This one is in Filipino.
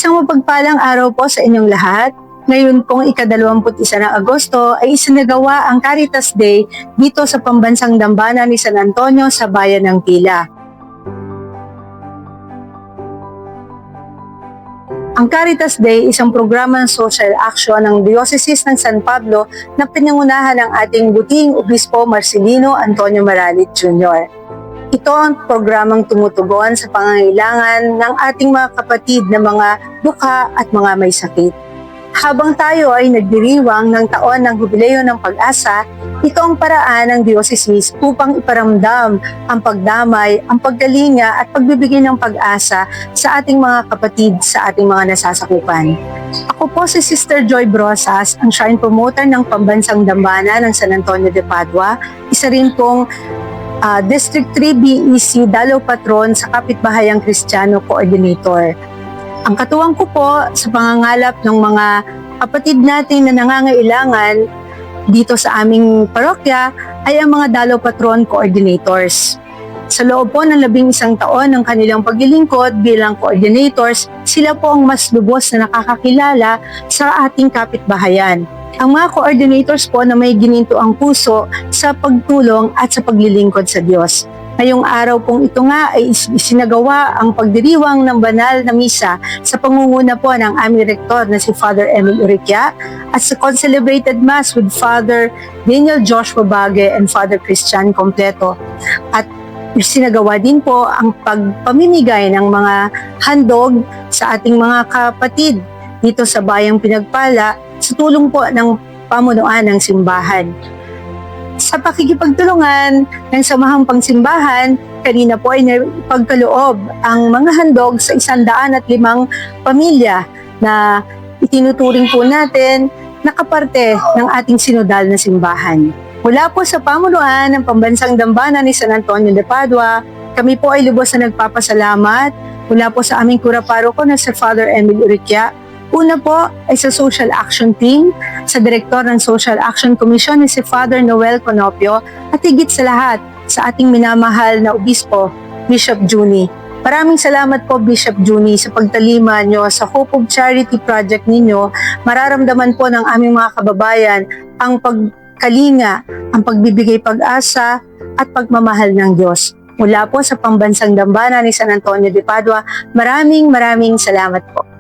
Isang mapagpalang araw po sa inyong lahat. Ngayon pong ika-21 ng Agosto ay isinagawa ang Caritas Day dito sa pambansang dambana ni San Antonio sa bayan ng Tila. Ang Caritas Day, isang programa ng social action ng Diocese ng San Pablo na pinangunahan ng ating buting Obispo Marcelino Antonio Maralit Jr. Ito ang programang tumutugon sa pangangailangan ng ating mga kapatid na mga dukha at mga may sakit. Habang tayo ay nagdiriwang ng taon ng Jubileo ng Pag-asa, ito ang paraan ng Diocese upang iparamdam ang pagdamay, ang paggalinga at pagbibigay ng pag-asa sa ating mga kapatid sa ating mga nasasakupan. Ako po si Sister Joy Brosas, ang Shrine Promoter ng Pambansang Dambana ng San Antonio de Padua, isa rin pong District 3 BEC Dalaw Patron sa Kapitbahayang Kristiyano Coordinator. Ang katuwang ko po sa pangangalap ng mga kapatid natin na nangangailangan dito sa aming parokya ay ang mga Dalaw Patron Coordinators. Sa loob po ng 11 taon ng kanilang paglilingkod bilang coordinators, sila po ang mas lubos na nakakakilala sa ating kapitbahayan. Ang mga coordinators po na may gininto ang puso sa pagtulong at sa paglilingkod sa Diyos. Ngayong araw pong ito nga ay isinagawa ang pagdiriwang ng banal na misa sa pangunguna po ng aming rektor na si Father Emil Uriquia at sa concelebrated mass with Father Daniel Joshua Bague and Father Christian Completo. At isinagawa din po ang pagpamimigay ng mga handog sa ating mga kapatid dito sa bayang Pinagpala sa tulong po ng pamunuan ng simbahan. Sa pakikipagtulungan ng samahang pangsimbahan, kanina po ay pagkaloob ang mga handog sa 105 pamilya na itinuturing po natin na kaparte ng ating sinodal na simbahan. Mula po sa pamunuan ng Pambansang Dambana ni San Antonio de Padua, kami po ay lubos na nagpapasalamat mula po sa aming kuraparoko na si Father Emil Uriquia. Una po ay sa Social Action Team, sa Direktor ng Social Action Commission ni si Father Noel Conopio at higit sa lahat sa ating minamahal na Obispo, Bishop Juni. Maraming salamat po Bishop Juni sa pagtalima nyo sa Hope of Charity Project ninyo. Mararamdaman po ng aming mga kababayan ang pagkalinga, ang pagbibigay pag-asa at pagmamahal ng Diyos. Mula po sa Pambansang Dambana ni San Antonio de Padua, maraming salamat po.